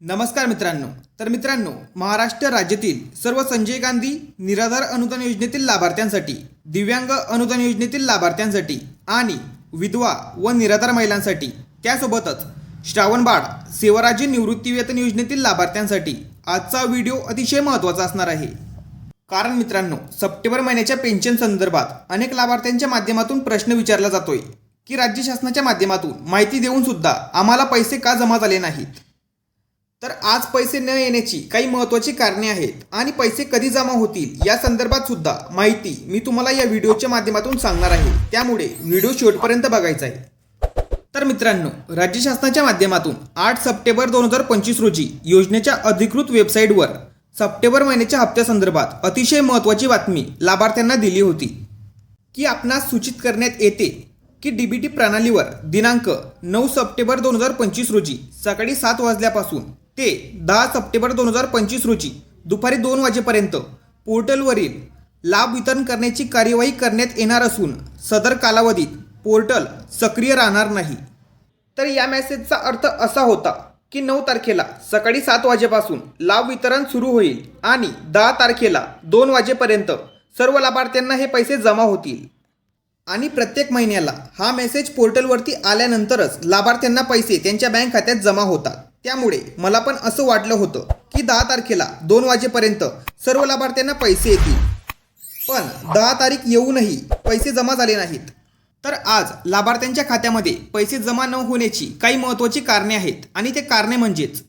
नमस्कार मित्रांनो, महाराष्ट्र राज्यातील सर्व संजय गांधी निराधार अनुदान योजनेतील लाभार्थ्यांसाठी, दिव्यांग अनुदान योजनेतील लाभार्थ्यांसाठी आणि विधवा व निराधार महिलांसाठी, त्यासोबतच श्रावणबाळ सेवाराज्य निवृत्तीवेतन योजनेतील लाभार्थ्यांसाठी आजचा व्हिडिओ अतिशय महत्त्वाचा असणार आहे। कारण मित्रांनो, सप्टेंबर महिन्याच्या पेन्शन संदर्भात अनेक लाभार्थ्यांच्या माध्यमातून प्रश्न विचारला जातोय की राज्य शासनाच्या माध्यमातून माहिती देऊन सुद्धा आम्हाला पैसे का जमा झाले नाहीत। तर आज पैसे न येण्याची काही महत्त्वाची कारणे आहेत आणि पैसे कधी जमा होतील या संदर्भात सुद्धा माहिती मी तुम्हाला या व्हिडिओच्या माध्यमातून सांगणार आहे, त्यामुळे व्हिडिओ शेवटपर्यंत बघायचा आहे। तर मित्रांनो, राज्य शासनाच्या माध्यमातून 8 सप्टेंबर 2025 रोजी योजनेच्या अधिकृत वेबसाईटवर सप्टेंबर महिन्याच्या हप्त्यासंदर्भात अतिशय महत्त्वाची बातमी लाभार्थ्यांना दिली होती की आपणास सूचित करण्यात येते की डीबीटी प्रणालीवर दिनांक 9 सप्टेंबर 2025 रोजी सकाळी 7 वाजल्यापासून ते 10 सप्टेंबर 2025 रोजी दुपारी 2 वाजेपर्यंत पोर्टलवरील लाभ वितरण करण्याची कार्यवाही करण्यात येणार असून सदर कालावधीत पोर्टल सक्रिय राहणार नाही। तर या मेसेजचा अर्थ असा होता की 9 तारखेला सकाळी 7 वाजेपासून लाभ वितरण सुरू होईल आणि 10 तारखेला 2 वाजेपर्यंत सर्व लाभार्थ्यांना हे पैसे जमा होतील आणि प्रत्येक महिन्याला हा मेसेज पोर्टलवरती आल्यानंतरच लाभार्थ्यांना पैसे त्यांच्या बँक खात्यात जमा होतात। त्यामुळे मला पण असं वाटलं होतं की 10 तारखेला 2 वाजेपर्यंत सर्व लाभार्थ्यांना पैसे येतील, पण 10 तारीख येऊनही पैसे जमा झाले नाहीत। तर आज लाभार्थ्यांच्या खात्यामध्ये पैसे जमा न होण्याची काही महत्त्वाची कारणे आहेत आणि ते कारणे म्हणजेच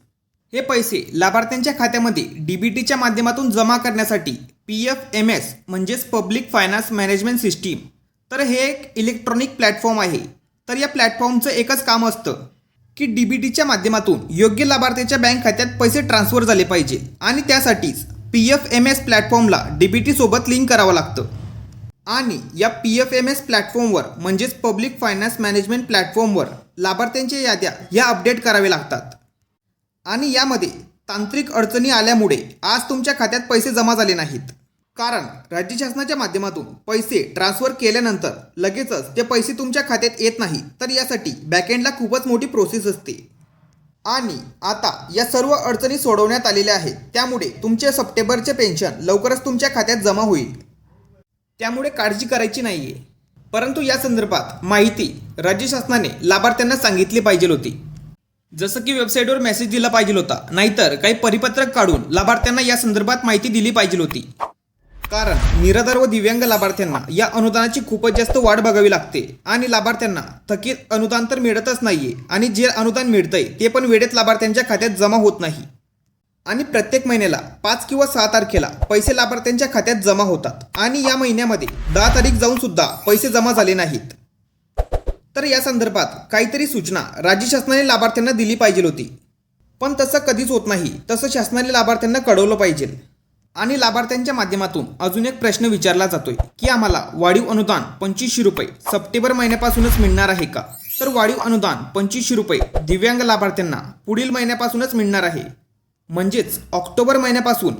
हे पैसे लाभार्थ्यांच्या खात्यामध्ये डीबीटीच्या माध्यमातून जमा करण्यासाठी PFMS म्हणजेच पब्लिक फायनान्स मॅनेजमेंट सिस्टीम, तर हे एक इलेक्ट्रॉनिक प्लॅटफॉर्म आहे। तर या प्लॅटफॉर्मचं एकच काम असतं की डीबीटीच्या माध्यमातून योग्य लाभार्थ्याच्या बँक खात्यात पैसे ट्रान्सफर झाले पाहिजे आणि त्यासाठीच PFMS प्लॅटफॉर्मला डीबीटी सोबत लिंक करावं लागतं आणि या PFMS प्लॅटफॉर्मवर म्हणजेच पब्लिक फायनान्स मॅनेजमेंट प्लॅटफॉर्मवर लाभार्थ्यांच्या याद्या ह्या अपडेट कराव्या लागतात आणि यामध्ये तांत्रिक अडचणी आल्यामुळे आज तुमच्या खात्यात पैसे जमा झाले नाहीत। कारण राज्य शासनाच्या माध्यमातून पैसे ट्रान्सफर केल्यानंतर लगेचच ते पैसे तुमच्या खात्यात येत नाही, तर यासाठी बॅकएंडला खूपच मोठी प्रोसेस असते आणि आता या सर्व अडचणी सोडवण्यात आलेल्या आहेत। त्यामुळे तुमचे सप्टेंबरचे पेन्शन लवकरच तुमच्या खात्यात जमा होईल, त्यामुळे काळजी करायची नाहीये। परंतु या संदर्भात माहिती राज्य शासनाने लाभार्थ्यांना सांगितली पाहिजे होती, जसं की वेबसाईटवर मेसेज दिला पाहिजे होता, नाहीतर काही परिपत्रक काढून लाभार्थ्यांना या संदर्भात माहिती दिली पाहिजे होती। कारण निराधार व दिव्यांग लाभार्थ्यांना या अनुदानाची खूपच जास्त वाट बघावी लागते आणि लाभार्थ्यांना थकीत अनुदान तर मिळतच नाहीये आणि जे अनुदान मिळतंय ते पण वेळेत लाभार्थ्यांच्या खात्यात जमा होत नाही आणि प्रत्येक महिन्याला 5 किंवा 6 तारखेला पैसे लाभार्थ्यांच्या खात्यात जमा होतात आणि या महिन्यामध्ये 10 तारीख जाऊन सुद्धा पैसे जमा झाले नाहीत। तर या संदर्भात काहीतरी सूचना राज्य शासनाने लाभार्थ्यांना दिली पाहिजे होती, पण तसं कधीच होत नाही। तसं शासनाने लाभार्थ्यांना कळवलं पाहिजे आणि लाभार्थ्यांच्या माध्यमातून अजून एक प्रश्न विचारला जातोय की आम्हाला वाढीव अनुदान 2500 रुपये सप्टेंबर महिन्यापासूनच मिळणार आहे का? तर वाढीव अनुदान 2500 रुपये दिव्यांग लाभार्थ्यांना पुढील महिन्यापासूनच मिळणार आहे, म्हणजेच ऑक्टोबर महिन्यापासून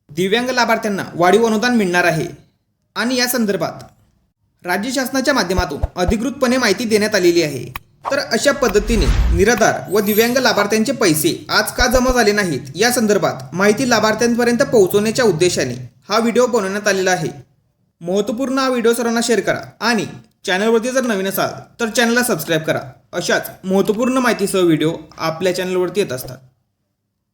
दिव्यांग लाभार्थ्यांना वाढीव अनुदान मिळणार आहे आणि या संदर्भात राज्य शासनाच्या माध्यमातून अधिकृतपणे माहिती देण्यात आलेली आहे। तर अशा पद्धतीने निराधार व दिव्यांग लाभार्थ्यांचे पैसे आज का जमा झाले नाहीत या संदर्भात माहिती लाभार्थ्यांपर्यंत पोहोचवण्याच्या उद्देशाने हा व्हिडिओ बनवण्यात आलेला आहे। महत्त्वपूर्ण हा व्हिडिओ सर्वांना शेअर करा आणि चॅनलवरती जर नवीन असाल तर चॅनलला सबस्क्राईब करा। अशाच महत्त्वपूर्ण माहितीसह व्हिडिओ आपल्या चॅनलवरती येत असतात।